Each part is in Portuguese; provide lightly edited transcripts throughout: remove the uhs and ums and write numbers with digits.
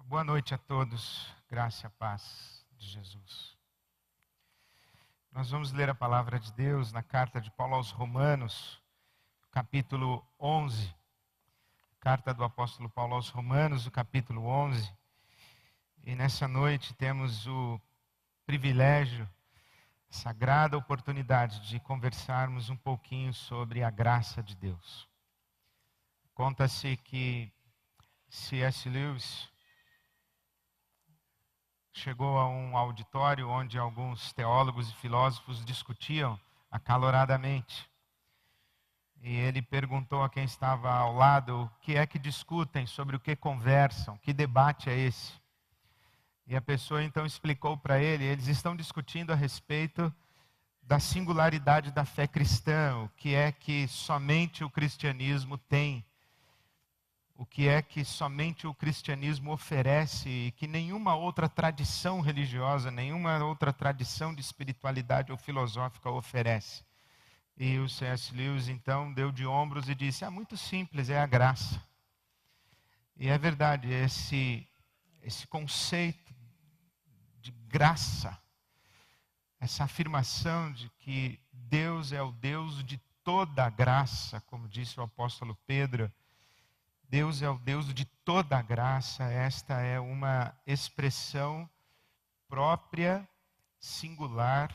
Boa noite a todos, graça e a paz de Jesus. Nós vamos ler a palavra de Deus na carta de Paulo aos Romanos, capítulo 11. Carta do apóstolo Paulo aos Romanos, o capítulo 11. E nessa noite temos o privilégio, sagrada oportunidade de conversarmos um pouquinho sobre a graça de Deus. Conta-se que C.S. Lewis chegou a um auditório onde alguns teólogos e filósofos discutiam acaloradamente. E ele perguntou a quem estava ao lado o que é que discutem, sobre o que conversam, que debate é esse? E a pessoa então explicou para ele, eles estão discutindo a respeito da singularidade da fé cristã, o que é que somente o cristianismo tem, o que é que somente o cristianismo oferece e que nenhuma outra tradição religiosa, nenhuma outra tradição de espiritualidade ou filosófica oferece. E o C.S. Lewis então deu de ombros e disse, muito simples, é a graça. E é verdade, esse conceito de graça, essa afirmação de que Deus é o Deus de toda a graça, como disse o apóstolo Pedro, Deus é o Deus de toda a graça, esta é uma expressão própria, singular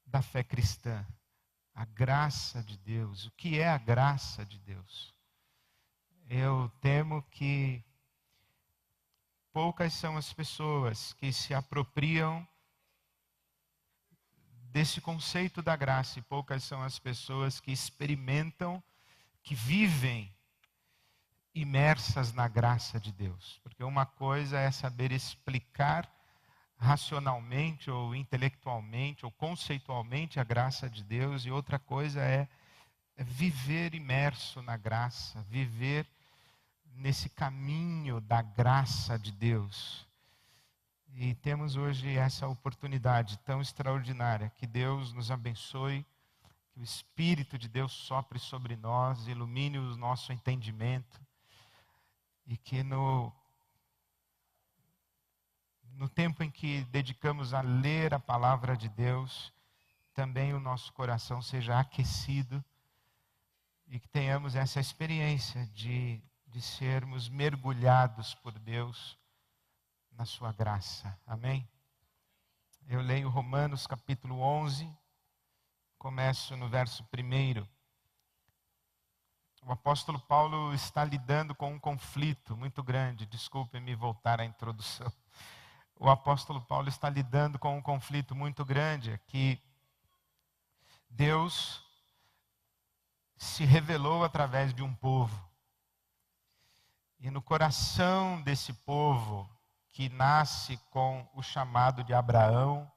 da fé cristã. A graça de Deus. O que é a graça de Deus? Eu temo que poucas são as pessoas que se apropriam desse conceito da graça e poucas são as pessoas que experimentam, que vivem imersas na graça de Deus. Porque uma coisa é saber explicar racionalmente ou intelectualmente ou conceitualmente a graça de Deus e outra coisa é viver imerso na graça, viver nesse caminho da graça de Deus. E temos hoje essa oportunidade tão extraordinária, que Deus nos abençoe, que o Espírito de Deus sopre sobre nós, ilumine o nosso entendimento, e que no tempo em que dedicamos a ler a palavra de Deus, também o nosso coração seja aquecido e que tenhamos essa experiência de sermos mergulhados por Deus na sua graça. Amém? Eu leio Romanos capítulo 11, começo no verso 1. O apóstolo Paulo está lidando com um conflito muito grande. Desculpem-me voltar à introdução. O apóstolo Paulo está lidando com um conflito muito grande, que Deus se revelou através de um povo. E no coração desse povo, que nasce com o chamado de Abraão,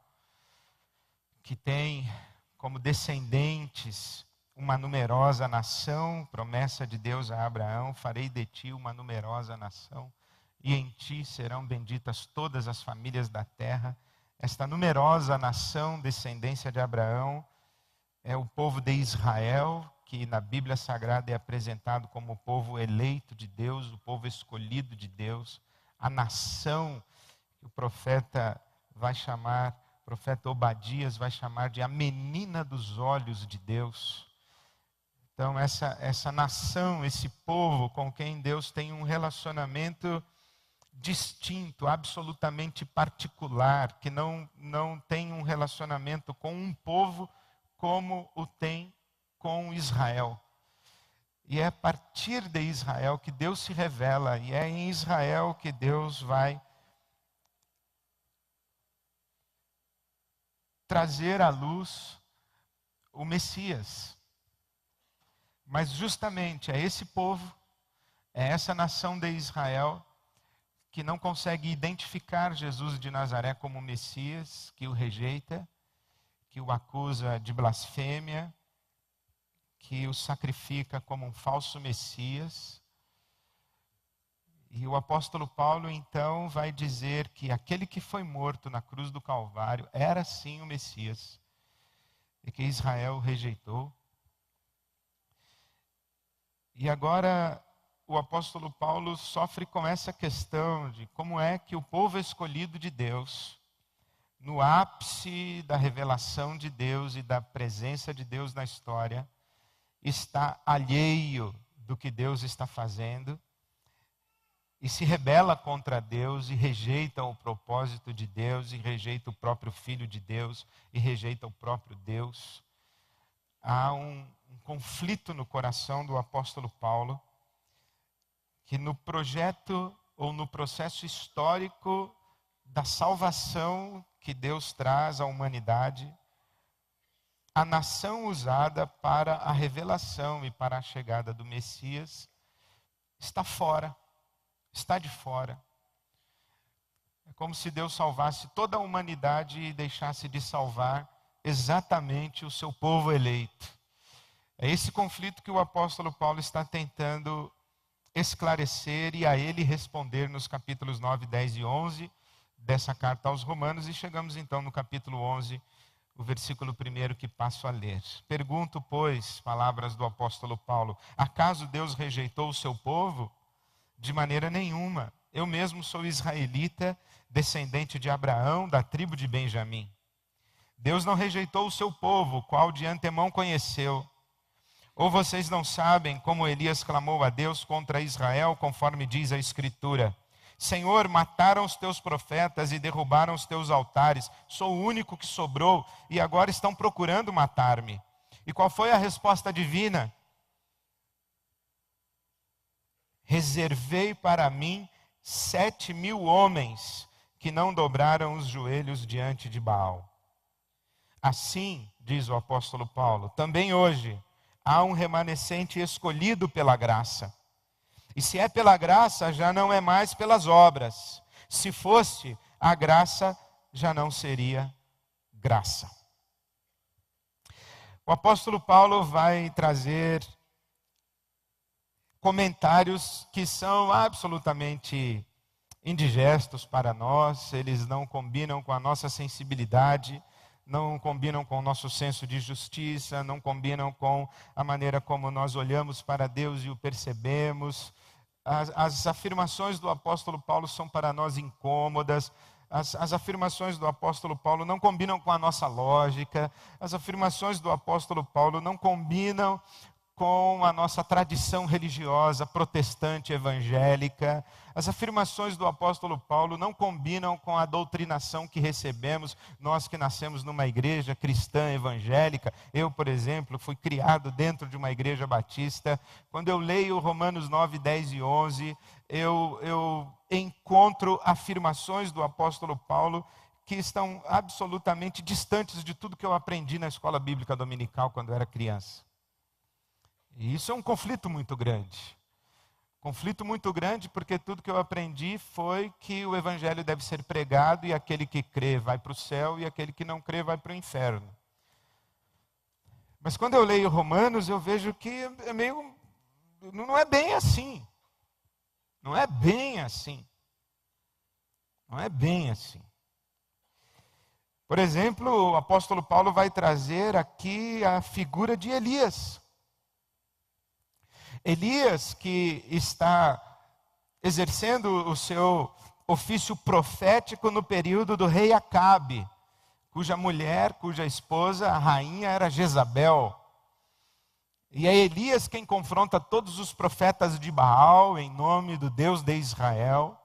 que tem como descendentes uma numerosa nação, promessa de Deus a Abraão, farei de ti uma numerosa nação, e em ti serão benditas todas as famílias da terra. Esta numerosa nação, descendência de Abraão, é o povo de Israel, que na Bíblia Sagrada é apresentado como o povo eleito de Deus, o povo escolhido de Deus, a nação que o profeta Obadias vai chamar de a menina dos olhos de Deus. Então essa nação, esse povo com quem Deus tem um relacionamento distinto, absolutamente particular, que não tem um relacionamento com um povo como o tem com Israel. E é a partir de Israel que Deus se revela, e é em Israel que Deus vai trazer à luz o Messias. Mas justamente é esse povo, é essa nação de Israel que não consegue identificar Jesus de Nazaré como Messias, que o rejeita, que o acusa de blasfêmia, que o sacrifica como um falso Messias. E o apóstolo Paulo então vai dizer que aquele que foi morto na cruz do Calvário era sim o Messias, e que Israel o rejeitou. E agora o apóstolo Paulo sofre com essa questão de como é que o povo escolhido de Deus, no ápice da revelação de Deus e da presença de Deus na história, está alheio do que Deus está fazendo e se rebela contra Deus e rejeita o propósito de Deus e rejeita o próprio Filho de Deus e rejeita o próprio Deus. Há um conflito no coração do apóstolo Paulo, que no projeto ou no processo histórico da salvação que Deus traz à humanidade, a nação usada para a revelação e para a chegada do Messias está fora, está de fora. É como se Deus salvasse toda a humanidade e deixasse de salvar exatamente o seu povo eleito. É esse conflito que o apóstolo Paulo está tentando esclarecer e a ele responder nos capítulos 9, 10 e 11 dessa carta aos Romanos. E chegamos então no capítulo 11, o versículo 1 que passo a ler. Pergunto, pois, palavras do apóstolo Paulo, acaso Deus rejeitou o seu povo? De maneira nenhuma. Eu mesmo sou israelita, descendente de Abraão, da tribo de Benjamim. Deus não rejeitou o seu povo, o qual de antemão conheceu. Ou vocês não sabem como Elias clamou a Deus contra Israel, conforme diz a Escritura: Senhor, mataram os teus profetas e derrubaram os teus altares. Sou o único que sobrou e agora estão procurando matar-me. E qual foi a resposta divina? Reservei para mim 7.000 homens que não dobraram os joelhos diante de Baal. Assim, diz o apóstolo Paulo, também hoje há um remanescente escolhido pela graça. E se é pela graça, já não é mais pelas obras. Se fosse, a graça já não seria graça. O apóstolo Paulo vai trazer comentários que são absolutamente indigestos para nós, eles não combinam com a nossa sensibilidade, não combinam com o nosso senso de justiça, não combinam com a maneira como nós olhamos para Deus e o percebemos. As afirmações do apóstolo Paulo são para nós incômodas. As afirmações do apóstolo Paulo não combinam com a nossa lógica. As afirmações do apóstolo Paulo não combinam com a nossa tradição religiosa protestante evangélica. As afirmações do apóstolo Paulo não combinam com a doutrinação que recebemos, nós que nascemos numa igreja cristã evangélica. Eu, por exemplo, fui criado dentro de uma igreja batista. Quando eu leio Romanos 9, 10 e 11, eu encontro afirmações do apóstolo Paulo que estão absolutamente distantes de tudo que eu aprendi na escola bíblica dominical quando eu era criança. E isso é um conflito muito grande. Conflito muito grande porque tudo que eu aprendi foi que o evangelho deve ser pregado e aquele que crê vai para o céu e aquele que não crê vai para o inferno. Mas quando eu leio Romanos, eu vejo que é meio... não é bem assim. Não é bem assim. Não é bem assim. Por exemplo, o apóstolo Paulo vai trazer aqui a figura de Elias. Elias, que está exercendo o seu ofício profético no período do rei Acabe, cuja mulher, cuja esposa, a rainha, era Jezabel. E é Elias quem confronta todos os profetas de Baal em nome do Deus de Israel.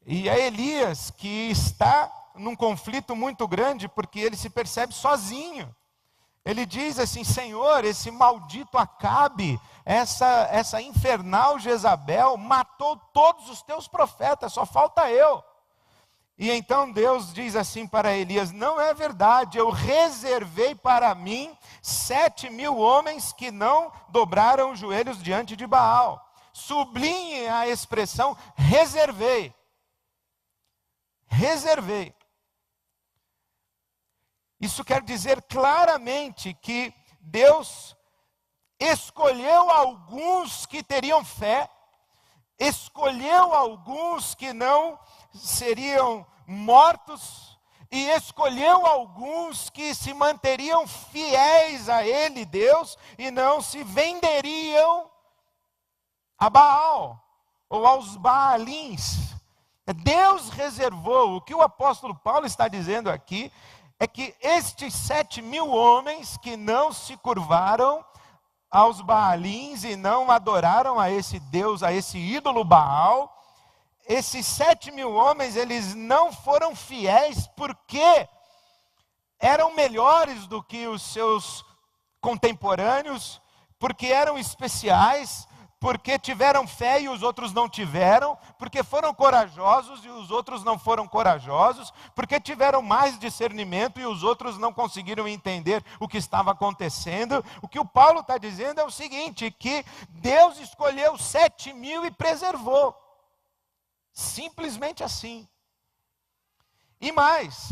E é Elias que está num conflito muito grande porque ele se percebe sozinho. Ele diz assim: Senhor, esse maldito Acabe, essa infernal Jezabel matou todos os teus profetas, só falta eu. E então Deus diz assim para Elias: não é verdade, eu reservei para mim 7.000 homens que não dobraram os joelhos diante de Baal. Sublinhe a expressão reservei. Reservei. Isso quer dizer claramente que Deus escolheu alguns que teriam fé, escolheu alguns que não seriam mortos, e escolheu alguns que se manteriam fiéis a Ele, Deus, e não se venderiam a Baal ou aos Baalins. Deus reservou. O que o apóstolo Paulo está dizendo aqui é que estes 7.000 homens que não se curvaram aos Baalins e não adoraram a esse Deus, a esse ídolo Baal, esses 7.000 homens, eles não foram fiéis porque eram melhores do que os seus contemporâneos, porque eram especiais, porque tiveram fé e os outros não tiveram, porque foram corajosos e os outros não foram corajosos, porque tiveram mais discernimento e os outros não conseguiram entender o que estava acontecendo. O que o Paulo está dizendo é o seguinte, que Deus escolheu 7.000 e preservou. Simplesmente assim. E mais,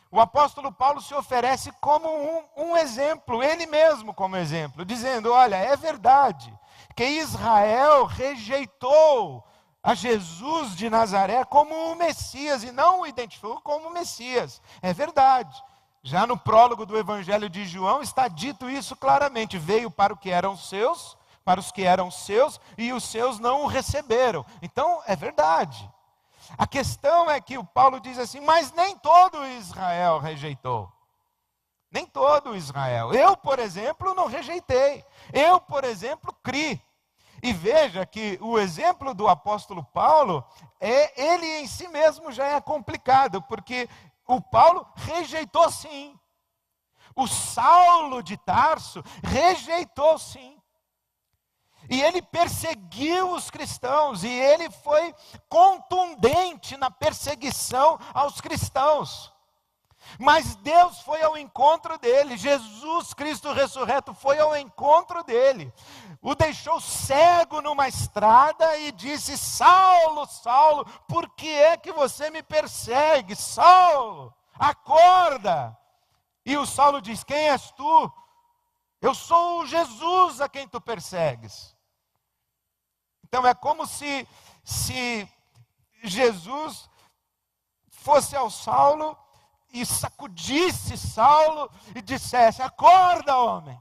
o apóstolo Paulo se oferece como um exemplo, ele mesmo como exemplo, dizendo, olha, é verdade que Israel rejeitou a Jesus de Nazaré como o Messias e não o identificou como o Messias. É verdade. Já no prólogo do Evangelho de João está dito isso claramente. Veio para o que eram seus, para os que eram seus, e os seus não o receberam. Então, é verdade. A questão é que o Paulo diz assim, mas nem todo Israel rejeitou. Nem todo Israel. Eu, por exemplo, não rejeitei. Eu, por exemplo, criei. E veja que o exemplo do apóstolo Paulo, ele em si mesmo já é complicado, porque o Paulo rejeitou sim. O Saulo de Tarso rejeitou sim. E ele perseguiu os cristãos, e ele foi contundente na perseguição aos cristãos. Mas Deus foi ao encontro dele, Jesus Cristo ressurreto foi ao encontro dele. O deixou cego numa estrada e disse, Saulo, Saulo, por que é que você me persegue? Saulo, acorda. E o Saulo diz, quem és tu? Eu sou o Jesus a quem tu persegues. Então é como se Jesus fosse ao Saulo e sacudisse Saulo e dissesse, acorda, homem,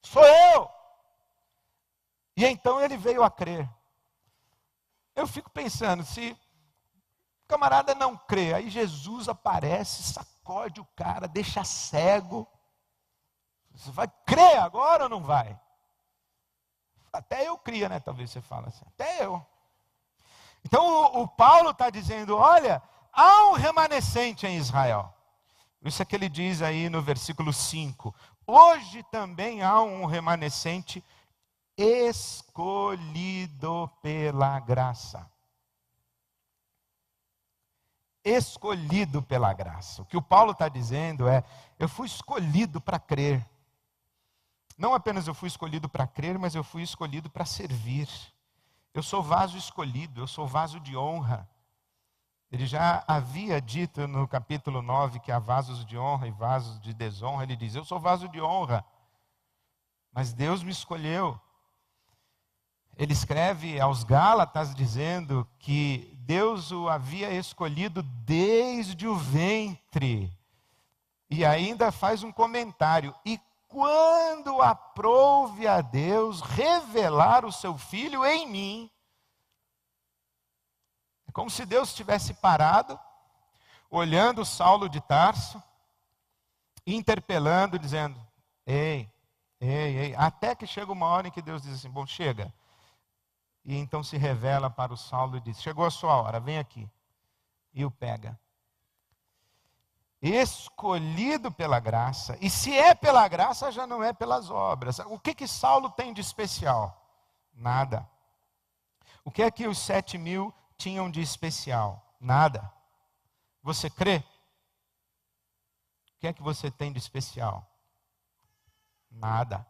sou eu. E então ele veio a crer. Eu fico pensando, se o camarada não crê, aí Jesus aparece, sacode o cara, deixa cego. Você vai crer agora ou não vai? Até eu cria, né? Talvez você fale assim, até eu. Então o Paulo está dizendo, olha, há um remanescente em Israel. Isso é que ele diz aí no versículo 5. Hoje também há um remanescente escolhido pela graça. Escolhido pela graça. O que o Paulo está dizendo é, eu fui escolhido para crer. Não apenas eu fui escolhido para crer, mas eu fui escolhido para servir. Eu sou vaso escolhido, eu sou vaso de honra. Ele já havia dito no capítulo 9 que há vasos de honra e vasos de desonra. Ele diz, eu sou vaso de honra, mas Deus me escolheu. Ele escreve aos Gálatas dizendo que Deus o havia escolhido desde o ventre. E ainda faz um comentário, e quando aprouve a Deus revelar o seu Filho em mim. É como se Deus tivesse parado, olhando Saulo de Tarso, interpelando, dizendo, ei, até que chega uma hora em que Deus diz assim, bom, chega. E então se revela para o Saulo e diz, chegou a sua hora, vem aqui. E o pega. Escolhido pela graça, e se é pela graça, já não é pelas obras. O que Saulo tem de especial? Nada. O que é que os 7.000 tinham de especial? Nada. Você crê? O que é que você tem de especial? Nada.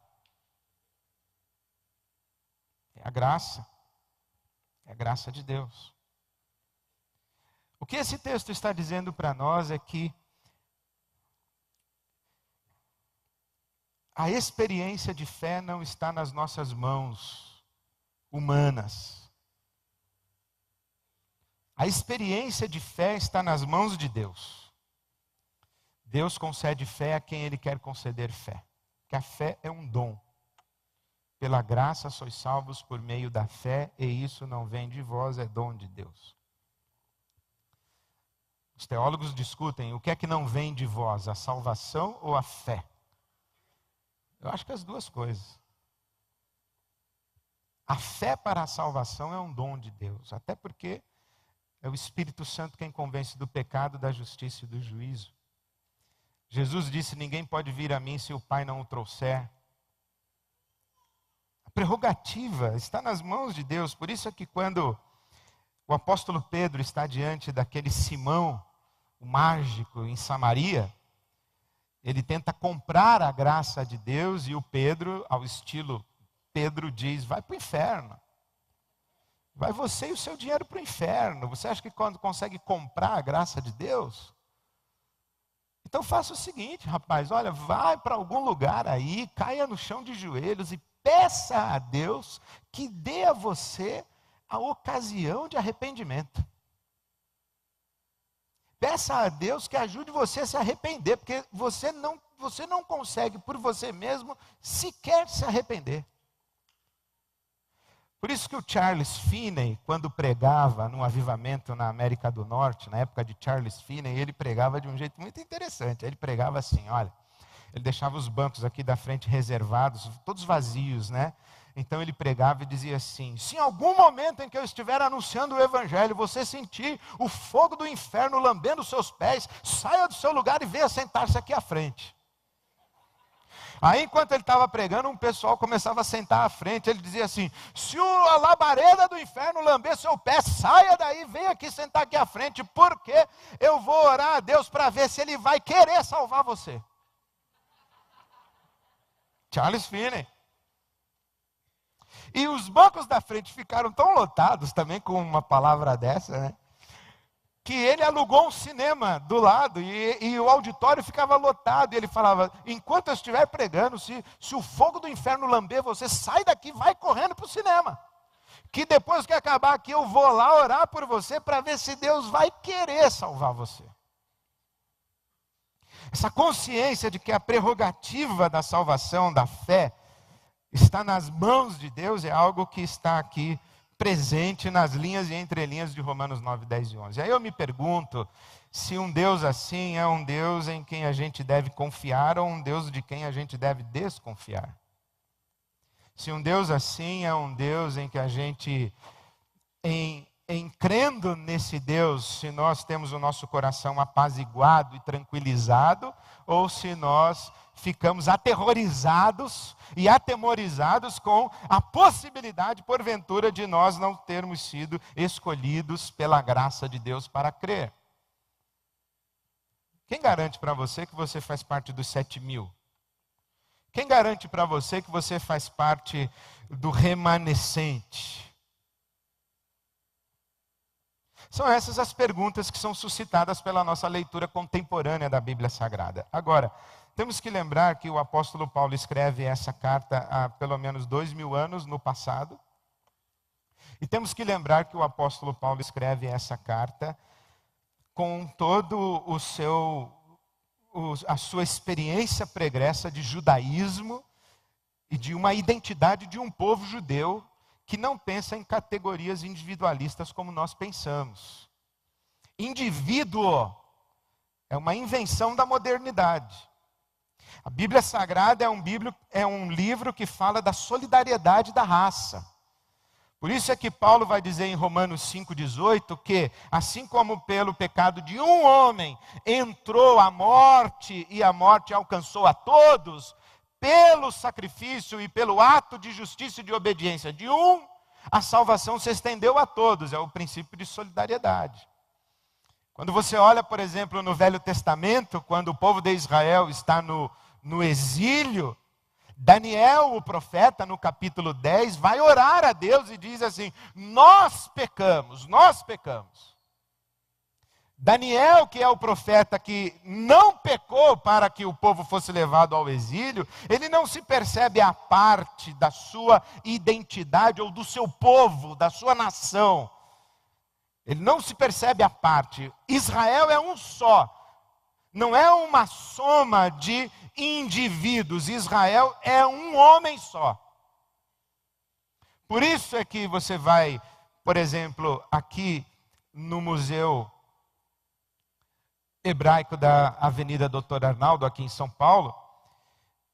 É a graça. É a graça de Deus. O que esse texto está dizendo para nós é que a experiência de fé não está nas nossas mãos humanas. A experiência de fé está nas mãos de Deus. Deus concede fé a quem Ele quer conceder fé. Porque a fé é um dom. Pela graça sois salvos por meio da fé, e isso não vem de vós, é dom de Deus. Os teólogos discutem o que é que não vem de vós, a salvação ou a fé? Eu acho que as duas coisas. A fé para a salvação é um dom de Deus, até porque é o Espírito Santo quem convence do pecado, da justiça e do juízo. Jesus disse: ninguém pode vir a mim se o Pai não o trouxer. A prerrogativa está nas mãos de Deus. Por isso é que quando o apóstolo Pedro está diante daquele Simão, o mágico, em Samaria, ele tenta comprar a graça de Deus e o Pedro, ao estilo Pedro, diz: vai para o inferno. Vai você e o seu dinheiro para o inferno. Você acha que quando consegue comprar a graça de Deus? Então faça o seguinte, rapaz, olha, vai para algum lugar aí, caia no chão de joelhos e peça a Deus que dê a você a ocasião de arrependimento. Peça a Deus que ajude você a se arrepender, porque você não consegue por você mesmo sequer se arrepender. Por isso que o Charles Finney, quando pregava num avivamento na América do Norte, na época de Charles Finney, ele pregava de um jeito muito interessante. Ele pregava assim, olha, ele deixava os bancos aqui da frente reservados, todos vazios, né? Então ele pregava e dizia assim: se em algum momento em que eu estiver anunciando o Evangelho, você sentir o fogo do inferno lambendo os seus pés, saia do seu lugar e venha sentar-se aqui à frente. Aí, enquanto ele estava pregando, um pessoal começava a sentar à frente. Ele dizia assim: se a labareda do inferno lamber seu pé, saia daí, venha aqui sentar aqui à frente, porque eu vou orar a Deus para ver se Ele vai querer salvar você. Charles Finney. E os bancos da frente ficaram tão lotados também com uma palavra dessa, né? Que ele alugou um cinema do lado e o auditório ficava lotado. E ele falava: enquanto eu estiver pregando, se o fogo do inferno lamber você, sai daqui, vai correndo para o cinema. Que depois que acabar aqui eu vou lá orar por você para ver se Deus vai querer salvar você. Essa consciência de que a prerrogativa da salvação, da fé, está nas mãos de Deus é algo que está aqui presente nas linhas e entrelinhas de Romanos 9, 10 e 11. Aí eu me pergunto se um Deus assim é um Deus em quem a gente deve confiar ou um Deus de quem a gente deve desconfiar. Se um Deus assim é um Deus em que a gente, em crendo nesse Deus, se nós temos o nosso coração apaziguado e tranquilizado, ou se nós ficamos aterrorizados e atemorizados com a possibilidade, porventura, de nós não termos sido escolhidos pela graça de Deus para crer. Quem garante para você que você faz parte dos 7.000? Quem garante para você que você faz parte do remanescente? São essas as perguntas que são suscitadas pela nossa leitura contemporânea da Bíblia Sagrada. Agora, temos que lembrar que o apóstolo Paulo escreve essa carta há pelo menos 2.000 anos no passado. E temos que lembrar que o apóstolo Paulo escreve essa carta com todo a sua experiência pregressa de judaísmo e de uma identidade de um povo judeu que não pensa em categorias individualistas como nós pensamos. Indivíduo é uma invenção da modernidade. A Bíblia Sagrada é um livro que fala da solidariedade da raça. Por isso é que Paulo vai dizer em Romanos 5,18 que, assim como pelo pecado de um homem entrou a morte e a morte alcançou a todos, pelo sacrifício e pelo ato de justiça e de obediência de um, a salvação se estendeu a todos. É o princípio de solidariedade. Quando você olha, por exemplo, no Velho Testamento, quando o povo de Israel está no exílio, Daniel, o profeta, no capítulo 10, vai orar a Deus e diz assim: nós pecamos. Daniel, que é o profeta que não pecou para que o povo fosse levado ao exílio, ele não se percebe à parte da sua identidade ou do seu povo, da sua nação. Ele não se percebe à parte. Israel é um só. Não é uma soma de indivíduos. Israel é um homem só. Por isso é que você vai, por exemplo, aqui no Museu Hebraico da Avenida Doutor Arnaldo, aqui em São Paulo,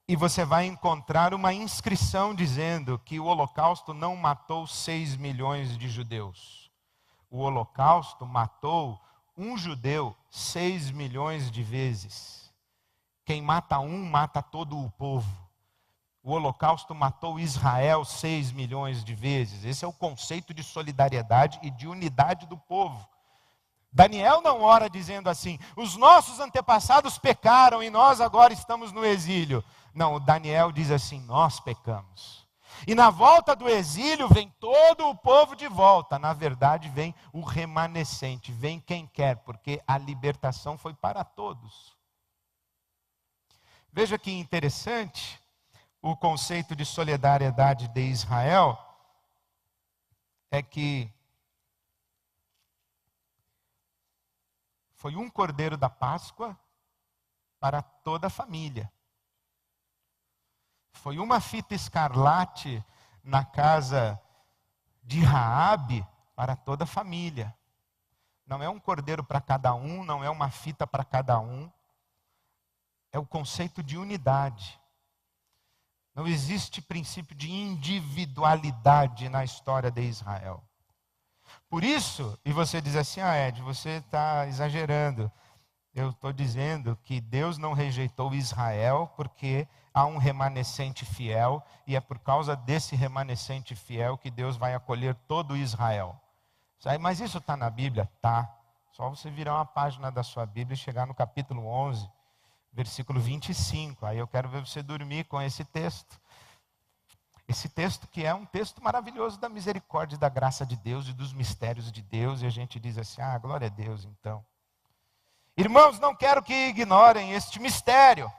e você vai encontrar uma inscrição dizendo que o Holocausto não matou 6 milhões de judeus. O Holocausto matou um judeu 6 milhões de vezes. Quem mata um, mata todo o povo. O Holocausto matou Israel 6 milhões de vezes. Esse é o conceito de solidariedade e de unidade do povo. Daniel não ora dizendo assim, os nossos antepassados pecaram e nós agora estamos no exílio. Não, Daniel diz assim, nós pecamos. E na volta do exílio vem todo o povo de volta. Na verdade vem o remanescente, vem quem quer, porque a libertação foi para todos. Veja que interessante o conceito de solidariedade de Israel, é que foi um cordeiro da Páscoa para toda a família. Foi uma fita escarlate na casa de Raabe para toda a família. Não é um cordeiro para cada um, não é uma fita para cada um. É o conceito de unidade. Não existe princípio de individualidade na história de Israel. Por isso, e você diz assim, Ed, você está exagerando. Eu estou dizendo que Deus não rejeitou Israel porque há um remanescente fiel e é por causa desse remanescente fiel que Deus vai acolher todo Israel. Mas isso está na Bíblia? Tá. Só você virar uma página da sua Bíblia e chegar no capítulo 11, versículo 25. Aí eu quero ver você dormir com esse texto. Esse texto que é um texto maravilhoso da misericórdia e da graça de Deus e dos mistérios de Deus. E a gente diz assim, glória a Deus então. Irmãos, não quero que ignorem este mistério,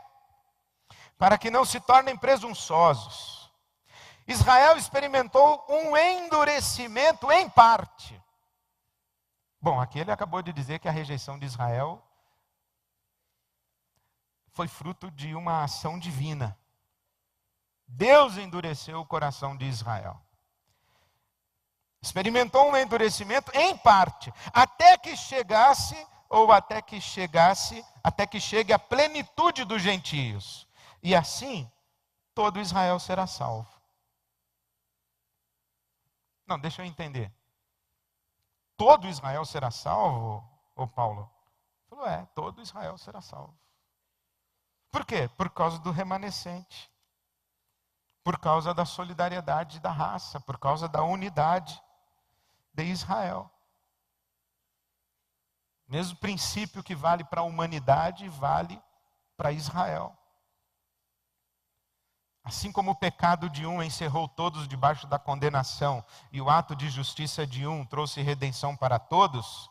para que não se tornem presunçosos. Israel experimentou um endurecimento em parte. Bom, aqui ele acabou de dizer que a rejeição de Israel foi fruto de uma ação divina. Deus endureceu o coração de Israel. Experimentou um endurecimento em parte, até que chegue a plenitude dos gentios. E assim, todo Israel será salvo. Não, deixa eu entender. Todo Israel será salvo, ô Paulo? Ele falou, todo Israel será salvo. Por quê? Por causa do remanescente. Por causa da solidariedade da raça, por causa da unidade de Israel. Mesmo princípio que vale para a humanidade, vale para Israel. Assim como o pecado de um encerrou todos debaixo da condenação, e o ato de justiça de um trouxe redenção para todos,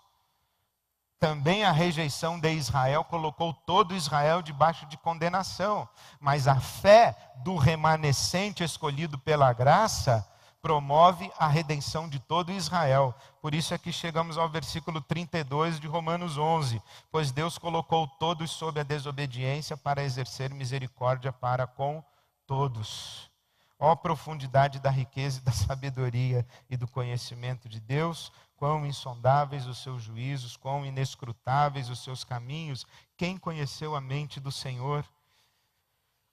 também a rejeição de Israel colocou todo Israel debaixo de condenação. Mas a fé do remanescente escolhido pela graça promove a redenção de todo Israel. Por isso é que chegamos ao versículo 32 de Romanos 11. Pois Deus colocou todos sob a desobediência para exercer misericórdia para com todos. Ó profundidade da riqueza e da sabedoria e do conhecimento de Deus, quão insondáveis os seus juízos, quão inescrutáveis os seus caminhos. Quem conheceu a mente do Senhor?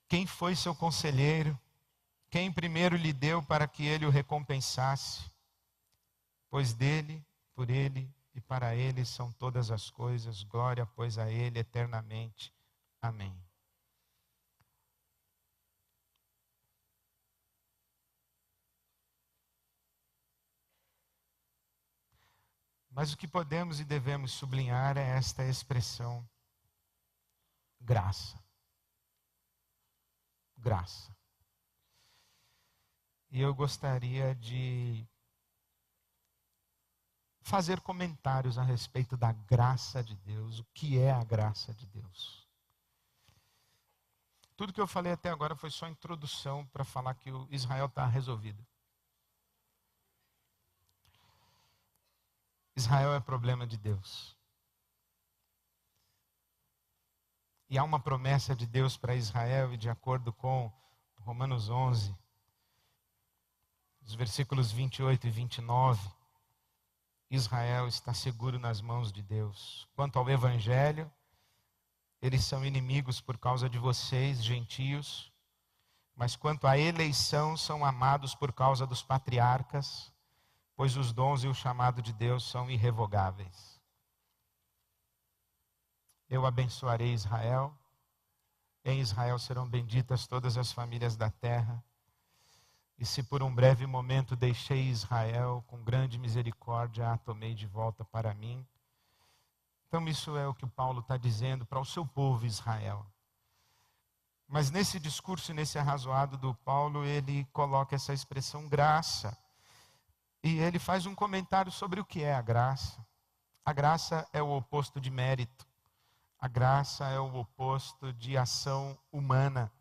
Quem foi seu conselheiro? Quem primeiro lhe deu para que ele o recompensasse? Pois dele, por ele e para ele são todas as coisas. Glória, pois, a ele eternamente. Amém. Mas o que podemos e devemos sublinhar é esta expressão, graça. Graça. E eu gostaria de fazer comentários a respeito da graça de Deus, o que é a graça de Deus. Tudo que eu falei até agora foi só introdução para falar que o Israel está resolvido. Israel é problema de Deus. E há uma promessa de Deus para Israel, e de acordo com Romanos 11, Os versículos 28 e 29, Israel está seguro nas mãos de Deus. Quanto ao Evangelho, eles são inimigos por causa de vocês, gentios, mas quanto à eleição, são amados por causa dos patriarcas, pois os dons e o chamado de Deus são irrevogáveis. Eu abençoarei Israel, em Israel serão benditas todas as famílias da terra, e se por um breve momento deixei Israel, com grande misericórdia a tomei de volta para mim. Então isso é o que Paulo está dizendo para o seu povo Israel. Mas nesse discurso e nesse arrazoado do Paulo, ele coloca essa expressão graça. E ele faz um comentário sobre o que é a graça. A graça é o oposto de mérito. A graça é o oposto de ação humana.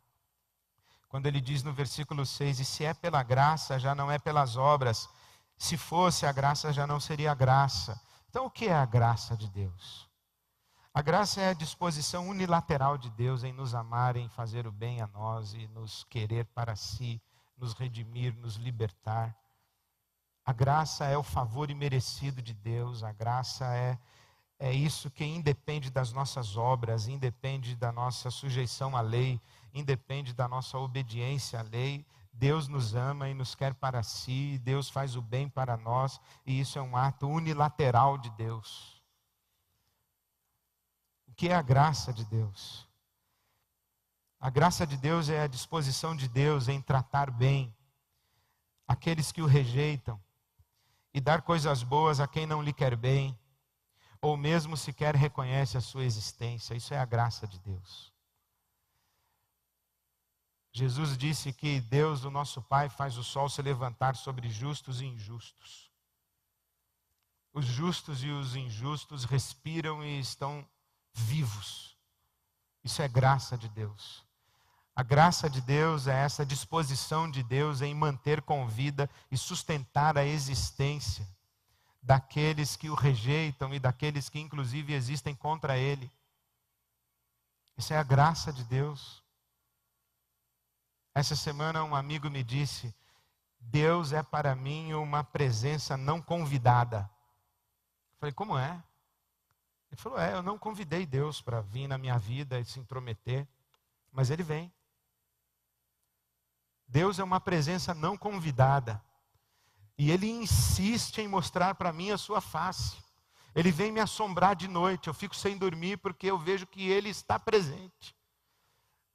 Quando ele diz no versículo 6, e se é pela graça, já não é pelas obras. Se fosse a graça, já não seria graça. Então o que é a graça de Deus? A graça é a disposição unilateral de Deus em nos amar, em fazer o bem a nós e nos querer para si, nos redimir, nos libertar. A graça é o favor imerecido de Deus. A graça é isso que independe das nossas obras, independe da nossa sujeição à lei, independe da nossa obediência à lei. Deus nos ama e nos quer para si, Deus faz o bem para nós, e isso é um ato unilateral de Deus. O que é a graça de Deus? A graça de Deus é a disposição de Deus em tratar bem aqueles que o rejeitam e dar coisas boas a quem não lhe quer bem, ou mesmo sequer reconhece a sua existência. Isso é a graça de Deus. Jesus disse que Deus, o nosso Pai, faz o sol se levantar sobre justos e injustos. Os justos e os injustos respiram e estão vivos. Isso é graça de Deus. A graça de Deus é essa disposição de Deus em manter com vida e sustentar a existência daqueles que o rejeitam e daqueles que inclusive existem contra ele. Isso é a graça de Deus. Essa semana um amigo me disse: Deus é para mim uma presença não convidada. Eu falei: como é? Ele falou: eu não convidei Deus para vir na minha vida e se intrometer, mas Ele vem. Deus é uma presença não convidada. E Ele insiste em mostrar para mim a sua face. Ele vem me assombrar de noite, eu fico sem dormir porque eu vejo que Ele está presente.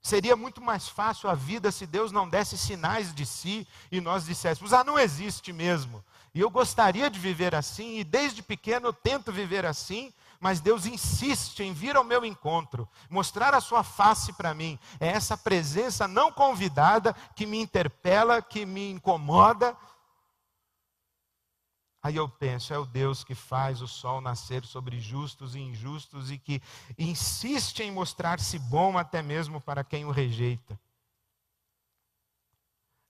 Seria muito mais fácil a vida se Deus não desse sinais de si e nós disséssemos: não existe mesmo. E eu gostaria de viver assim, e desde pequeno eu tento viver assim, mas Deus insiste em vir ao meu encontro, mostrar a sua face para mim. É essa presença não convidada que me interpela, que me incomoda. Aí eu penso: é o Deus que faz o sol nascer sobre justos e injustos e que insiste em mostrar-se bom até mesmo para quem o rejeita.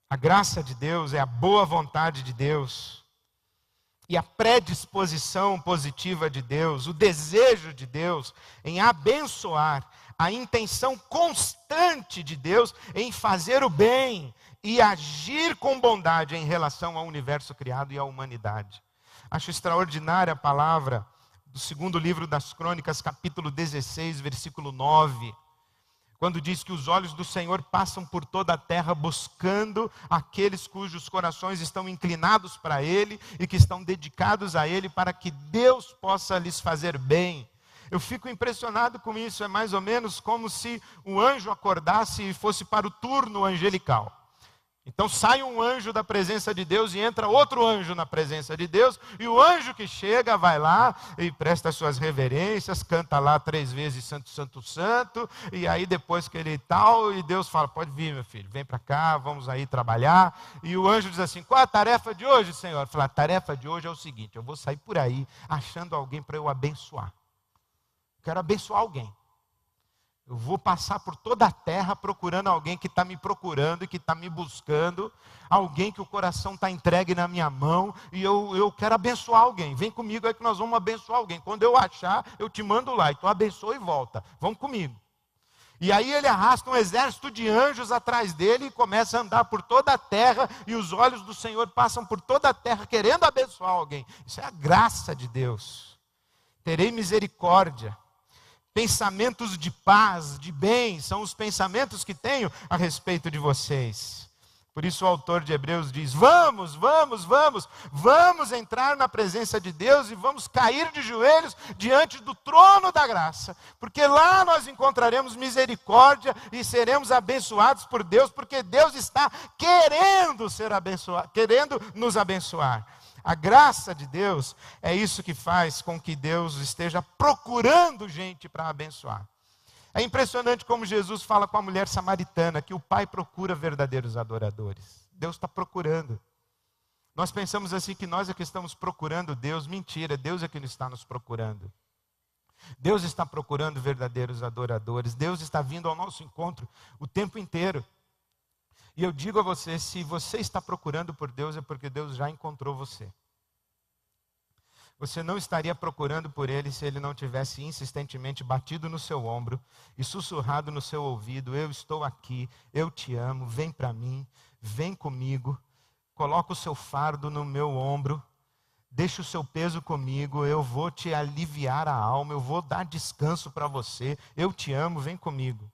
A graça de Deus é a boa vontade de Deus e a predisposição positiva de Deus, o desejo de Deus em abençoar, a intenção constante de Deus em fazer o bem e agir com bondade em relação ao universo criado e à humanidade. Acho extraordinária a palavra do segundo livro das Crônicas, capítulo 16, versículo 9, quando diz que os olhos do Senhor passam por toda a terra buscando aqueles cujos corações estão inclinados para Ele e que estão dedicados a Ele para que Deus possa lhes fazer bem. Eu fico impressionado com isso. É mais ou menos como se o anjo acordasse e fosse para o turno angelical. Então sai um anjo da presença de Deus e entra outro anjo na presença de Deus, e o anjo que chega vai lá e presta suas reverências, canta lá 3 vezes Santo, Santo, Santo, e aí depois que ele tal, e Deus fala: pode vir, meu filho, vem para cá, vamos aí trabalhar. E o anjo diz assim: qual a tarefa de hoje, Senhor? Fala: a tarefa de hoje é o seguinte: eu vou sair por aí achando alguém para eu abençoar. Quero abençoar alguém. Eu vou passar por toda a terra procurando alguém que está me procurando e que está me buscando. Alguém que o coração está entregue na minha mão. E eu quero abençoar alguém. Vem comigo aí que nós vamos abençoar alguém. Quando eu achar, eu te mando lá. Então abençoa e volta. Vamos comigo. E aí ele arrasta um exército de anjos atrás dele e começa a andar por toda a terra, e os olhos do Senhor passam por toda a terra querendo abençoar alguém. Isso é a graça de Deus. Terei misericórdia. Pensamentos de paz, de bem, são os pensamentos que tenho a respeito de vocês. Por isso o autor de Hebreus diz: vamos entrar na presença de Deus e vamos cair de joelhos diante do trono da graça, porque lá nós encontraremos misericórdia e seremos abençoados por Deus, porque Deus está querendo ser abençoado, querendo nos abençoar. A graça de Deus é isso que faz com que Deus esteja procurando gente para abençoar. É impressionante como Jesus fala com a mulher samaritana, que o Pai procura verdadeiros adoradores. Deus está procurando. Nós pensamos assim que nós é que estamos procurando Deus. Mentira, Deus é que está nos procurando. Deus está procurando verdadeiros adoradores. Deus está vindo ao nosso encontro o tempo inteiro. E eu digo a você, se você está procurando por Deus, é porque Deus já encontrou você. Você não estaria procurando por Ele se Ele não tivesse insistentemente batido no seu ombro e sussurrado no seu ouvido: eu estou aqui, eu te amo, vem para mim, vem comigo, coloca o seu fardo no meu ombro, deixa o seu peso comigo, eu vou te aliviar a alma, eu vou dar descanso para você, eu te amo, vem comigo.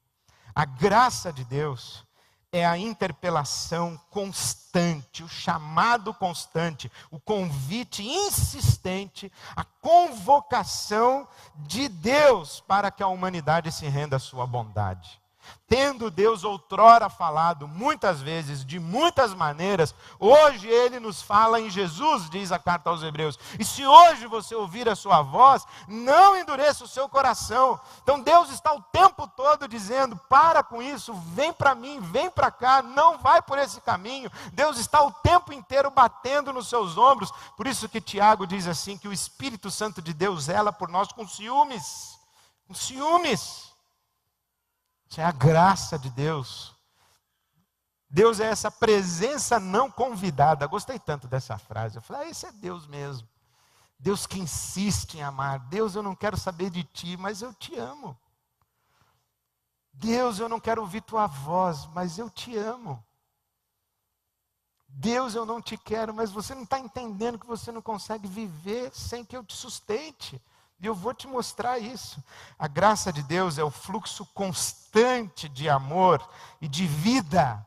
A graça de Deus é a interpelação constante, o chamado constante, o convite insistente, a convocação de Deus para que a humanidade se renda à sua bondade. Tendo Deus outrora falado muitas vezes, de muitas maneiras, hoje Ele nos fala em Jesus, diz a carta aos Hebreus. E se hoje você ouvir a sua voz, não endureça o seu coração. Então Deus está o tempo todo dizendo: para com isso, vem para mim, vem para cá, não vai por esse caminho. Deus está o tempo inteiro batendo nos seus ombros. Por isso que Tiago diz assim, que o Espírito Santo de Deus zela por nós com ciúmes. Com ciúmes. Isso é a graça de Deus. Deus é essa presença não convidada. Gostei tanto dessa frase. Eu falei: esse é Deus mesmo. Deus que insiste em amar. Deus, eu não quero saber de ti, mas eu te amo. Deus, eu não quero ouvir tua voz, mas eu te amo. Deus, eu não te quero, mas você não está entendendo que você não consegue viver sem que eu te sustente. E eu vou te mostrar isso. A graça de Deus é o fluxo constante de amor e de vida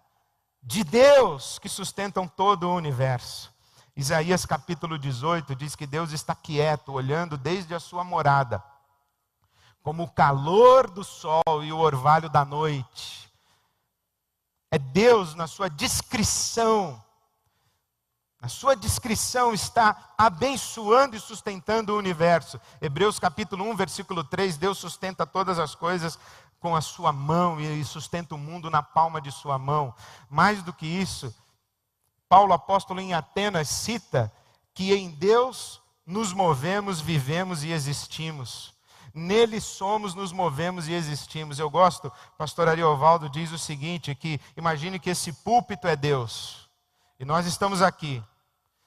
de Deus que sustentam todo o universo. Isaías capítulo 18 diz que Deus está quieto, olhando desde a sua morada, como o calor do sol e o orvalho da noite. É Deus na sua discrição. A sua discrição está abençoando e sustentando o universo. Hebreus capítulo 1, versículo 3, Deus sustenta todas as coisas com a sua mão e sustenta o mundo na palma de sua mão. Mais do que isso, Paulo apóstolo em Atenas cita que em Deus nos movemos, vivemos e existimos. Nele somos, nos movemos e existimos. Eu gosto, pastor Ariovaldo diz o seguinte, que imagine que esse púlpito é Deus. E nós estamos aqui.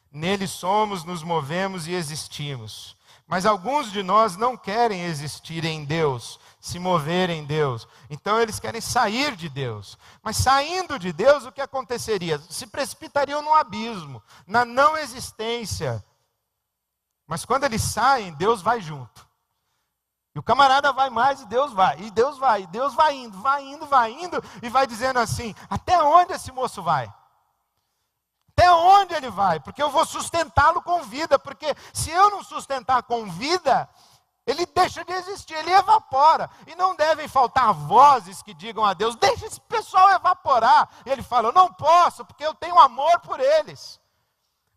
Nele somos, nos movemos e existimos. Mas alguns de nós não querem existir em Deus, se mover em Deus. Então eles querem sair de Deus. Mas saindo de Deus, o que aconteceria? Se precipitariam no abismo, na não existência. Mas quando eles saem, Deus vai junto. E o camarada vai mais e Deus vai. E Deus vai, e Deus vai indo, e vai dizendo assim: até onde esse moço vai? Até onde ele vai? Porque eu vou sustentá-lo com vida. Porque se eu não sustentar com vida, ele deixa de existir, ele evapora. E não devem faltar vozes que digam a Deus: deixa esse pessoal evaporar. E ele fala: eu não posso, porque eu tenho amor por eles.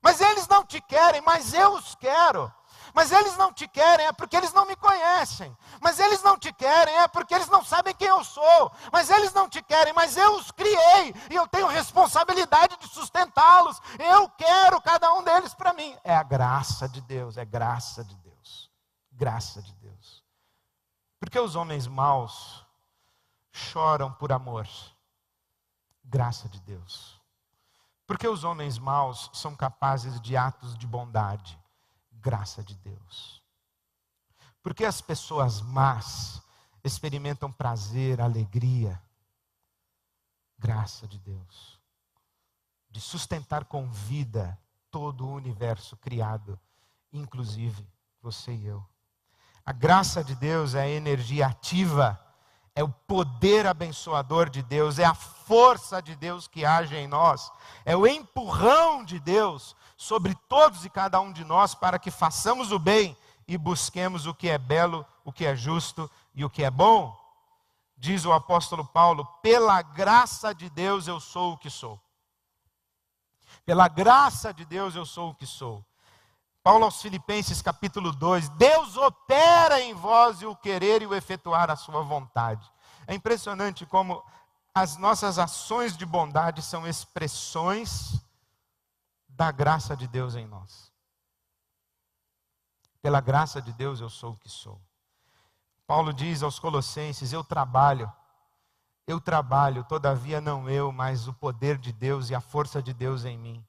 Mas eles não te querem, mas eu os quero. Mas eles não te querem, é porque eles não me conhecem. Mas eles não te querem, é porque eles não sabem quem eu sou. Mas eles não te querem, mas eu os criei. E eu tenho responsabilidade de sustentá-los. Eu quero cada um deles para mim. É a graça de Deus, é graça de Deus. Graça de Deus. Porque os homens maus choram por amor. Graça de Deus. Porque os homens maus são capazes de atos de bondade. Graça de Deus. Porque as pessoas más experimentam prazer, alegria. Graça de Deus. De sustentar com vida todo o universo criado, inclusive você e eu. A graça de Deus é a energia ativa, é o poder abençoador de Deus, é a força de Deus que age em nós, é o empurrão de Deus sobre todos e cada um de nós para que façamos o bem e busquemos o que é belo, o que é justo e o que é bom. Diz o apóstolo Paulo: pela graça de Deus eu sou o que sou. Pela graça de Deus eu sou o que sou. Paulo aos Filipenses capítulo 2, Deus opera em vós o querer e o efetuar a sua vontade. É impressionante como as nossas ações de bondade são expressões da graça de Deus em nós. Pela graça de Deus eu sou o que sou. Paulo diz aos Colossenses: eu trabalho, todavia não eu, mas o poder de Deus e a força de Deus em mim.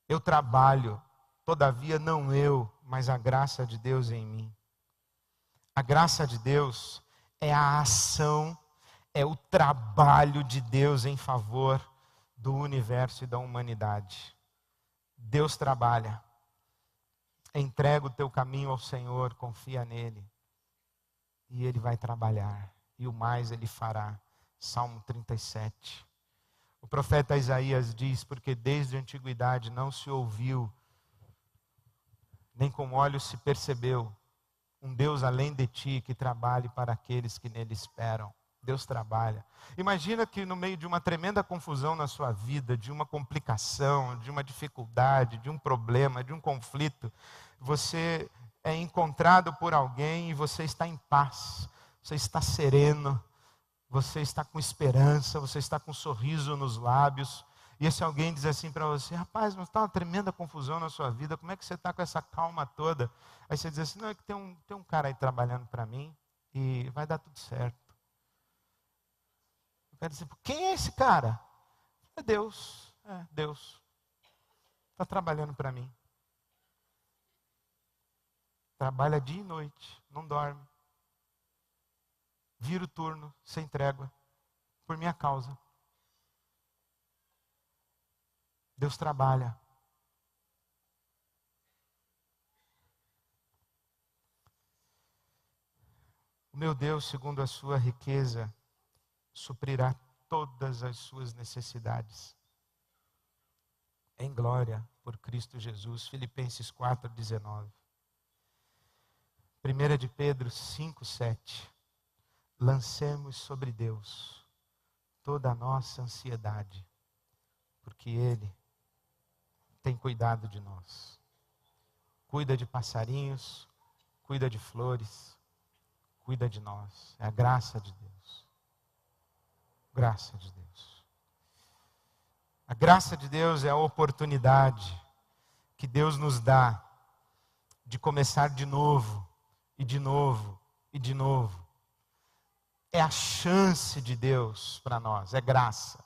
Eu trabalho, todavia não eu, mas a graça de Deus em mim. A graça de Deus é a ação, é o trabalho de Deus em favor do universo e da humanidade. Deus trabalha. Entrega o teu caminho ao Senhor, confia nele. E ele vai trabalhar. E o mais ele fará. Salmo 37. O profeta Isaías diz: porque desde a antiguidade não se ouviu, nem com olhos se percebeu, um Deus além de ti que trabalhe para aqueles que nele esperam. Deus trabalha. Imagina que no meio de uma tremenda confusão na sua vida, de uma complicação, de uma dificuldade, de um problema, de um conflito, você é encontrado por alguém e você está em paz, você está sereno, você está com esperança, você está com um sorriso nos lábios. E esse alguém diz assim para você: rapaz, mas está uma tremenda confusão na sua vida, como é que você está com essa calma toda? Aí você diz assim: não, é que tem um cara aí trabalhando para mim e vai dar tudo certo. Eu quero dizer: quem é esse cara? É Deus, Deus. Está trabalhando para mim. Trabalha dia e noite, não dorme. Vira o turno, sem trégua, por minha causa. Deus trabalha. O meu Deus, segundo a sua riqueza, suprirá todas as suas necessidades em glória por Cristo Jesus. Filipenses 4:19. 1 de Pedro 5:7. Lancemos sobre Deus toda a nossa ansiedade, porque Ele tem cuidado de nós. Cuida de passarinhos, cuida de flores, cuida de nós. É a graça de Deus. Graça de Deus. A graça de Deus é a oportunidade que Deus nos dá de começar de novo, e de novo, e de novo. É a chance de Deus para nós, é graça.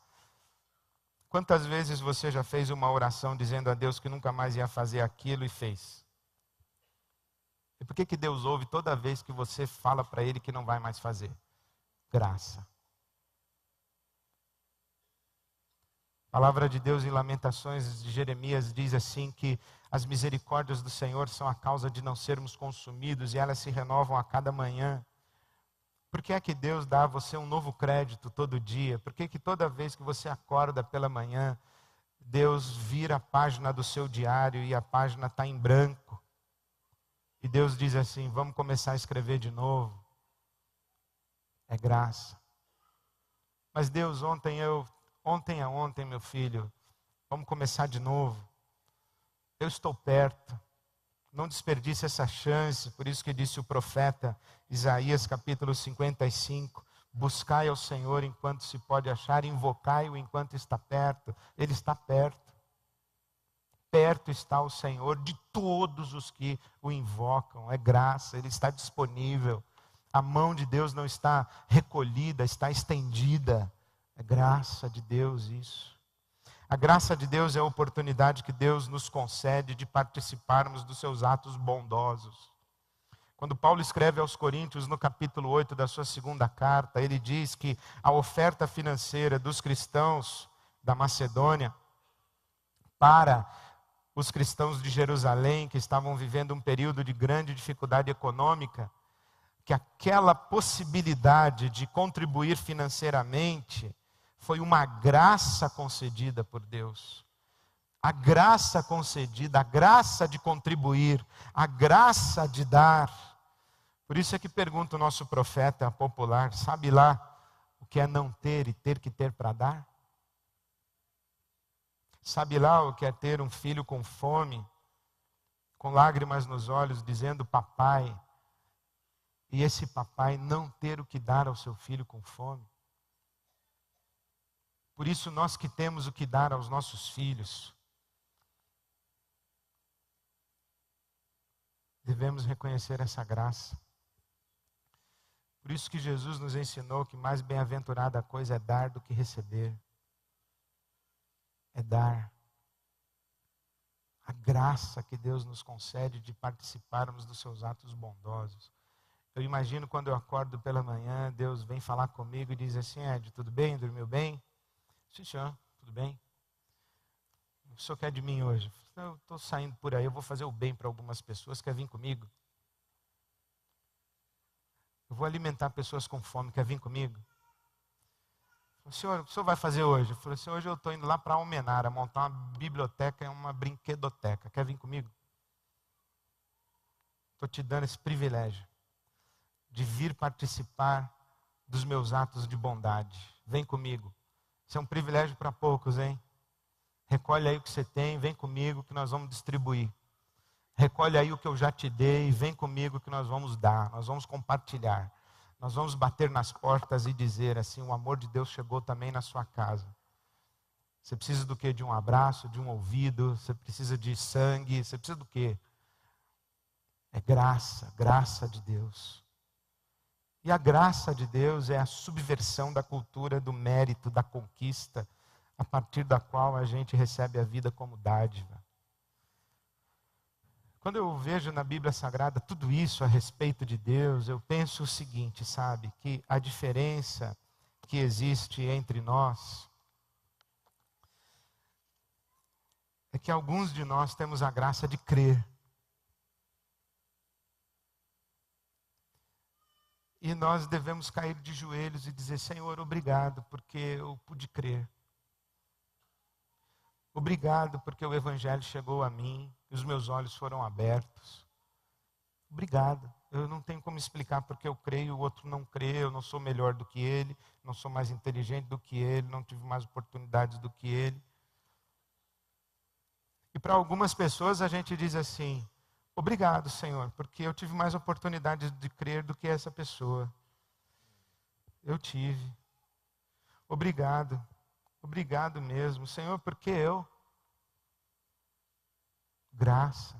Quantas vezes você já fez uma oração dizendo a Deus que nunca mais ia fazer aquilo e fez? E por que Deus ouve toda vez que você fala para Ele que não vai mais fazer? Graça. A palavra de Deus em Lamentações de Jeremias diz assim que as misericórdias do Senhor são a causa de não sermos consumidos e elas se renovam a cada manhã. Por que é que Deus dá a você um novo crédito todo dia? Por que toda vez que você acorda pela manhã, Deus vira a página do seu diário e a página está em branco? E Deus diz assim: vamos começar a escrever de novo. É graça. Mas Deus, ontem, meu filho, vamos começar de novo. Eu estou perto. Não desperdice essa chance. Por isso que disse o profeta Isaías capítulo 55. Buscai ao Senhor enquanto se pode achar, invocai-o enquanto está perto. Ele está perto. Perto está o Senhor de todos os que o invocam. É graça, Ele está disponível. A mão de Deus não está recolhida, está estendida. É graça de Deus isso. A graça de Deus é a oportunidade que Deus nos concede de participarmos dos seus atos bondosos. Quando Paulo escreve aos Coríntios, no capítulo 8 da sua segunda carta, ele diz que a oferta financeira dos cristãos da Macedônia para os cristãos de Jerusalém, que estavam vivendo um período de grande dificuldade econômica, que aquela possibilidade de contribuir financeiramente foi uma graça concedida por Deus. A graça concedida, a graça de contribuir, a graça de dar. Por isso é que pergunta o nosso profeta popular, sabe lá o que é não ter e ter que ter para dar? Sabe lá o que é ter um filho com fome, com lágrimas nos olhos, dizendo papai, e esse papai não ter o que dar ao seu filho com fome? Por isso nós que temos o que dar aos nossos filhos, devemos reconhecer essa graça. Por isso que Jesus nos ensinou que mais bem-aventurada coisa é dar do que receber. É dar. A graça que Deus nos concede de participarmos dos seus atos bondosos. Eu imagino quando eu acordo pela manhã, Deus vem falar comigo e diz assim: Ed, tudo bem? Dormiu bem? Sim, senhor, tudo bem? O que o senhor quer de mim hoje? Eu estou saindo por aí, eu vou fazer o bem para algumas pessoas, quer vir comigo? Eu vou alimentar pessoas com fome, quer vir comigo? O senhor vai fazer hoje? Eu falei assim, hoje eu estou indo lá para Almenara, montar uma biblioteca e uma brinquedoteca. Quer vir comigo? Estou te dando esse privilégio de vir participar dos meus atos de bondade. Vem comigo. Isso é um privilégio para poucos, hein? Recolhe aí o que você tem, vem comigo que nós vamos distribuir. Recolhe aí o que eu já te dei, vem comigo que nós vamos dar, nós vamos compartilhar. Nós vamos bater nas portas e dizer assim, o amor de Deus chegou também na sua casa. Você precisa do quê? De um abraço, de um ouvido, você precisa de sangue, você precisa do quê? É graça, graça de Deus. E a graça de Deus é a subversão da cultura do mérito, da conquista, a partir da qual a gente recebe a vida como dádiva. Quando eu vejo na Bíblia Sagrada tudo isso a respeito de Deus, eu penso o seguinte, sabe? Que a diferença que existe entre nós é que alguns de nós temos a graça de crer. E nós devemos cair de joelhos e dizer, Senhor, obrigado, porque eu pude crer. Obrigado, porque o Evangelho chegou a mim e os meus olhos foram abertos. Obrigado. Eu não tenho como explicar porque eu creio, o outro não crê, eu não sou melhor do que ele, não sou mais inteligente do que ele, não tive mais oportunidades do que ele. E para algumas pessoas a gente diz assim, obrigado, Senhor, porque eu tive mais oportunidades de crer do que essa pessoa. Eu tive. Obrigado. Obrigado mesmo, Senhor, porque eu. Graça.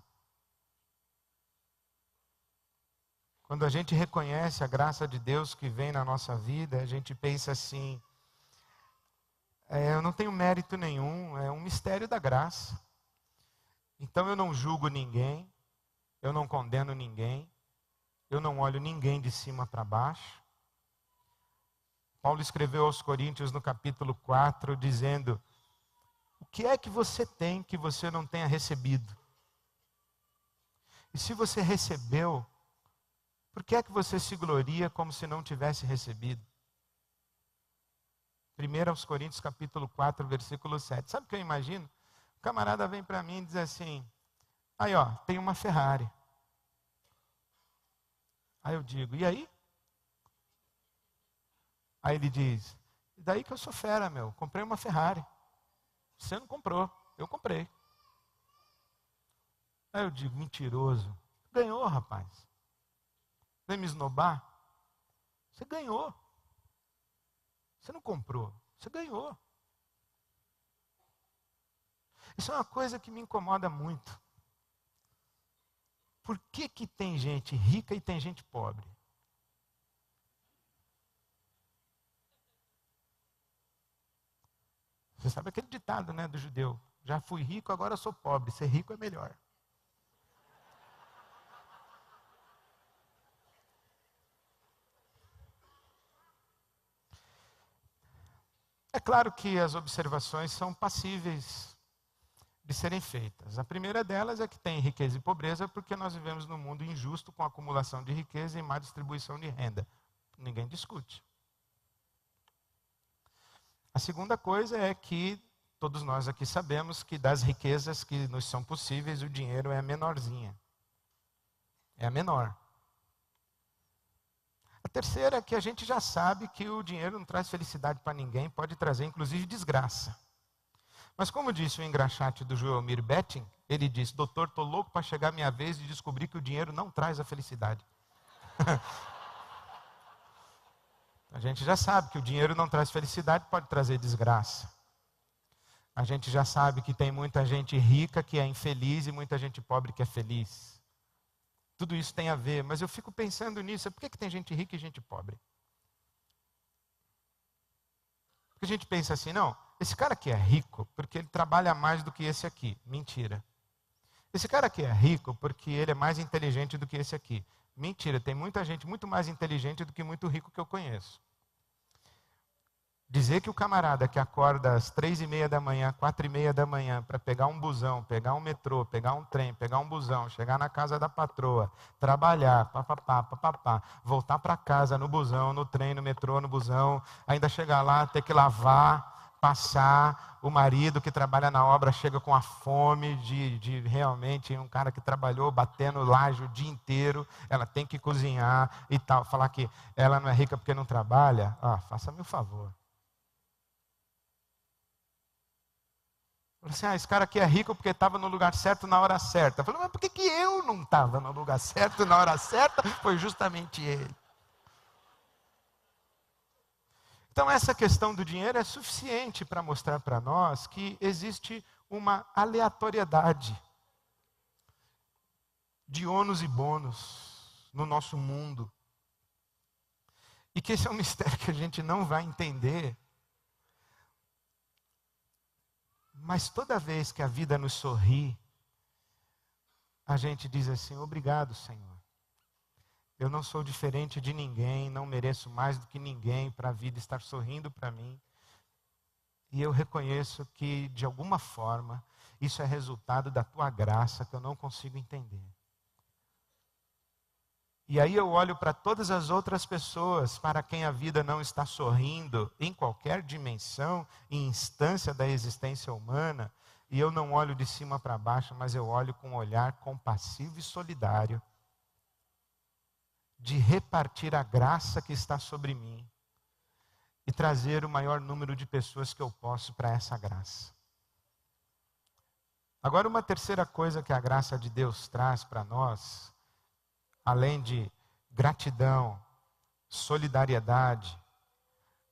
Quando a gente reconhece a graça de Deus que vem na nossa vida, a gente pensa assim, eu não tenho mérito nenhum, é um mistério da graça. Então eu não julgo ninguém, eu não condeno ninguém, eu não olho ninguém de cima para baixo. Paulo escreveu aos Coríntios no capítulo 4, dizendo, o que é que você tem que você não tenha recebido? E se você recebeu, por que é que você se gloria como se não tivesse recebido? 1 aos Coríntios capítulo 4, versículo 7. Sabe o que eu imagino? O camarada vem para mim e diz assim, aí ó, tem uma Ferrari. Aí eu digo, e aí? Aí ele diz, e daí que eu sou fera, meu, comprei uma Ferrari. Você não comprou, eu comprei. Aí eu digo, mentiroso. Ganhou, rapaz. Vem me esnobar? Você ganhou. Você não comprou, você ganhou. Isso é uma coisa que me incomoda muito. Por que que tem gente rica e tem gente pobre? Você sabe aquele ditado, né, do judeu? Já fui rico, agora sou pobre. Ser rico é melhor. É claro que as observações são passíveis de serem feitas. A primeira delas é que tem riqueza e pobreza porque nós vivemos num mundo injusto com acumulação de riqueza e má distribuição de renda. Ninguém discute. A segunda coisa é que todos nós aqui sabemos que das riquezas que nos são possíveis, o dinheiro é a menorzinha. É a menor. A terceira é que a gente já sabe que o dinheiro não traz felicidade para ninguém, pode trazer inclusive desgraça. Mas como disse o engraxate do Joelmir Betting, ele disse: doutor, estou louco para chegar a minha vez de descobrir que o dinheiro não traz a felicidade. A gente já sabe que o dinheiro não traz felicidade, pode trazer desgraça. A gente já sabe que tem muita gente rica que é infeliz e muita gente pobre que é feliz. Tudo isso tem a ver, mas eu fico pensando nisso. Por que tem gente rica e gente pobre? Porque a gente pensa assim, não, esse cara aqui é rico porque ele trabalha mais do que esse aqui. Mentira. Esse cara aqui é rico porque ele é mais inteligente do que esse aqui. Mentira, tem muita gente muito mais inteligente do que muito rico que eu conheço. Dizer que o camarada que acorda às 3:30 da manhã, 4:30 da manhã, para pegar um busão, pegar um metrô, pegar um trem, pegar um busão, chegar na casa da patroa, trabalhar, papapá, voltar para casa no busão, no trem, no metrô, no busão, ainda chegar lá, ter que lavar, passar, o marido que trabalha na obra chega com a fome de realmente um cara que trabalhou batendo laje o dia inteiro, ela tem que cozinhar e tal, falar que ela não é rica porque não trabalha, faça-me o favor. Assim, esse cara aqui é rico porque estava no lugar certo na hora certa. Eu falei, mas por que eu não estava no lugar certo na hora certa? Foi justamente ele. Então essa questão do dinheiro é suficiente para mostrar para nós que existe uma aleatoriedade de ônus e bônus no nosso mundo. E que esse é um mistério que a gente não vai entender. Mas toda vez que a vida nos sorri, a gente diz assim, obrigado, Senhor. Eu não sou diferente de ninguém, não mereço mais do que ninguém para a vida estar sorrindo para mim. E eu reconheço que, de alguma forma, isso é resultado da tua graça que eu não consigo entender. E aí eu olho para todas as outras pessoas para quem a vida não está sorrindo, em qualquer dimensão e instância da existência humana, e eu não olho de cima para baixo, mas eu olho com um olhar compassivo e solidário, de repartir a graça que está sobre mim, e trazer o maior número de pessoas que eu posso para essa graça. Agora, uma terceira coisa que a graça de Deus traz para nós, além de gratidão, solidariedade,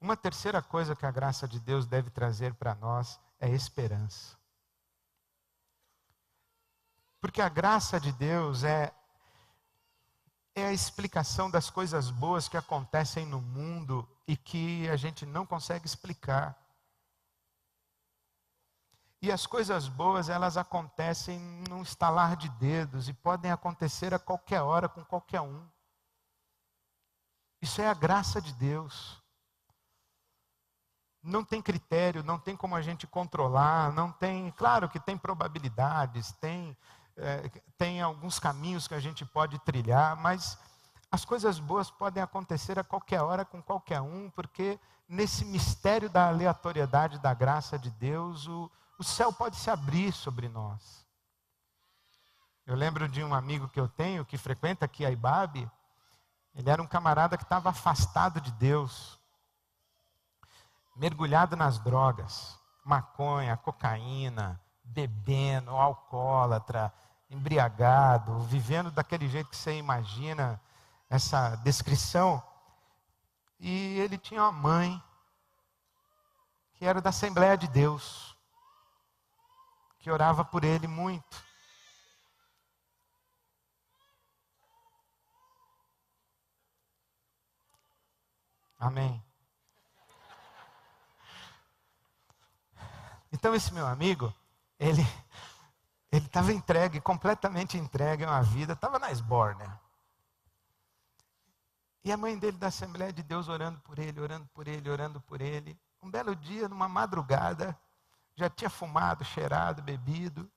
uma terceira coisa que a graça de Deus deve trazer para nós é esperança. Porque a graça de Deus é a explicação das coisas boas que acontecem no mundo e que a gente não consegue explicar. E as coisas boas, elas acontecem num estalar de dedos e podem acontecer a qualquer hora com qualquer um. Isso é a graça de Deus. Não tem critério, não tem como a gente controlar, não tem, claro que tem probabilidades, tem alguns caminhos que a gente pode trilhar, mas as coisas boas podem acontecer a qualquer hora com qualquer um, porque nesse mistério da aleatoriedade da graça de Deus, o céu pode se abrir sobre nós. Eu lembro de um amigo que eu tenho, que frequenta aqui a IBAB. Ele era um camarada que estava afastado de Deus, mergulhado nas drogas, maconha, cocaína, bebendo, alcoólatra, embriagado, vivendo daquele jeito que você imagina essa descrição. E ele tinha uma mãe que era da Assembleia de Deus, que orava por ele muito. Amém. Então esse meu amigo, ele estava entregue, completamente entregue a uma vida, estava na esbórnia. E a mãe dele da Assembleia de Deus orando por ele, orando por ele, orando por ele. um belo dia, numa madrugada, já tinha fumado, cheirado, bebido,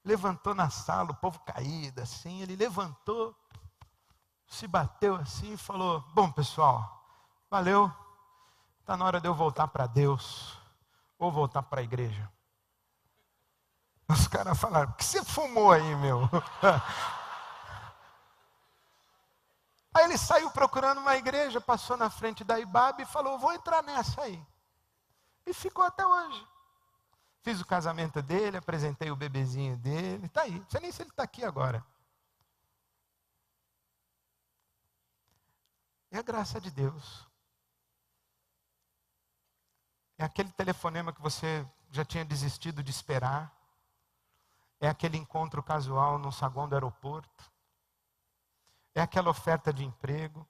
levantou na sala, o povo caído assim, ele levantou, se bateu assim e falou: bom pessoal, valeu, está na hora de eu voltar para Deus, ou voltar para a igreja. Os caras falaram: o que você fumou aí, meu? Aí ele saiu procurando uma igreja, passou na frente da IBAB e falou: vou entrar nessa aí. E ficou até hoje. Fiz o casamento dele, apresentei o bebezinho dele, está aí. Não sei nem se ele está aqui agora. É a graça de Deus. É aquele telefonema que você já tinha desistido de esperar. É aquele encontro casual no saguão do aeroporto. É aquela oferta de emprego.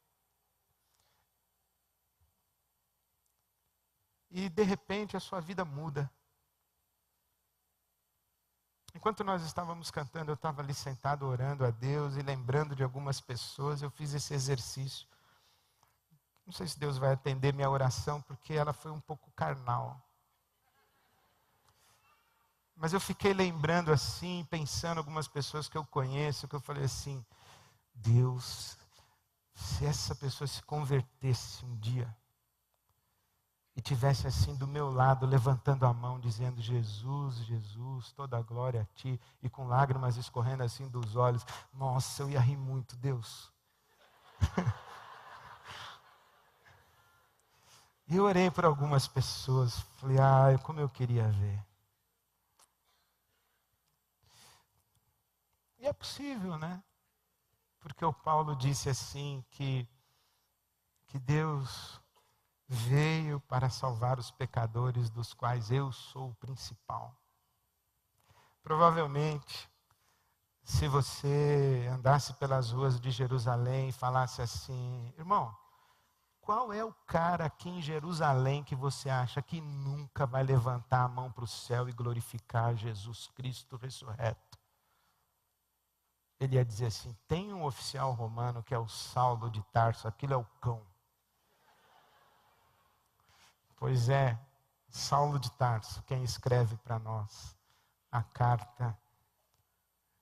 E de repente a sua vida muda. Enquanto nós estávamos cantando, eu estava ali sentado orando a Deus e lembrando de algumas pessoas. Eu fiz esse exercício. Não sei se Deus vai atender minha oração, porque ela foi um pouco carnal. Mas eu fiquei lembrando assim, pensando em algumas pessoas que eu conheço, que eu falei assim: Deus, se essa pessoa se convertesse um dia e tivesse assim do meu lado, levantando a mão, dizendo: Jesus, Jesus, toda a glória a Ti, e com lágrimas escorrendo assim dos olhos, nossa, eu ia rir muito, Deus. E eu orei por algumas pessoas, falei: ai, como eu queria ver. E é possível, né? Porque o Paulo disse assim que Deus veio para salvar os pecadores, dos quais eu sou o principal. Provavelmente, se você andasse pelas ruas de Jerusalém e falasse assim: irmão, qual é o cara aqui em Jerusalém que você acha que nunca vai levantar a mão para o céu e glorificar Jesus Cristo ressurreto? Ele ia dizer assim: tem um oficial romano que é o Saulo de Tarso, aquilo é o cão. Pois é, Saulo de Tarso, quem escreve para nós a carta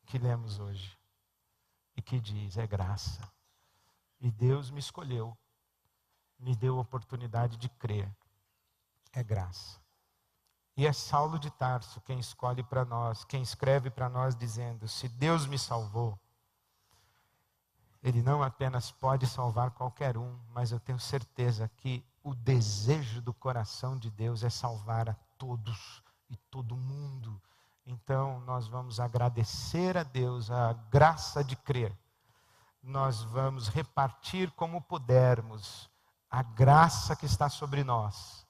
que lemos hoje. E que diz: é graça. E Deus me escolheu, me deu a oportunidade de crer. É graça. E é Saulo de Tarso quem escolhe para nós, quem escreve para nós dizendo: se Deus me salvou, Ele não apenas pode salvar qualquer um, mas eu tenho certeza que o desejo do coração de Deus é salvar a todos e todo mundo. Então nós vamos agradecer a Deus a graça de crer. Nós vamos repartir como pudermos a graça que está sobre nós.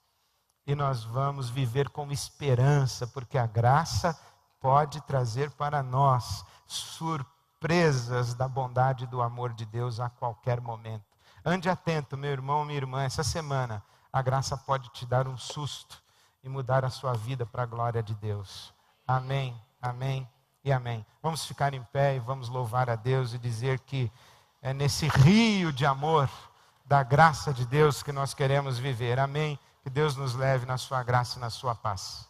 E nós vamos viver com esperança, porque a graça pode trazer para nós surpresas da bondade e do amor de Deus a qualquer momento. Ande atento, meu irmão, minha irmã, essa semana a graça pode te dar um susto e mudar a sua vida para a glória de Deus. Amém, amém e amém. Vamos ficar em pé e vamos louvar a Deus e dizer que é nesse rio de amor da graça de Deus que nós queremos viver. Amém. Que Deus nos leve na sua graça e na sua paz.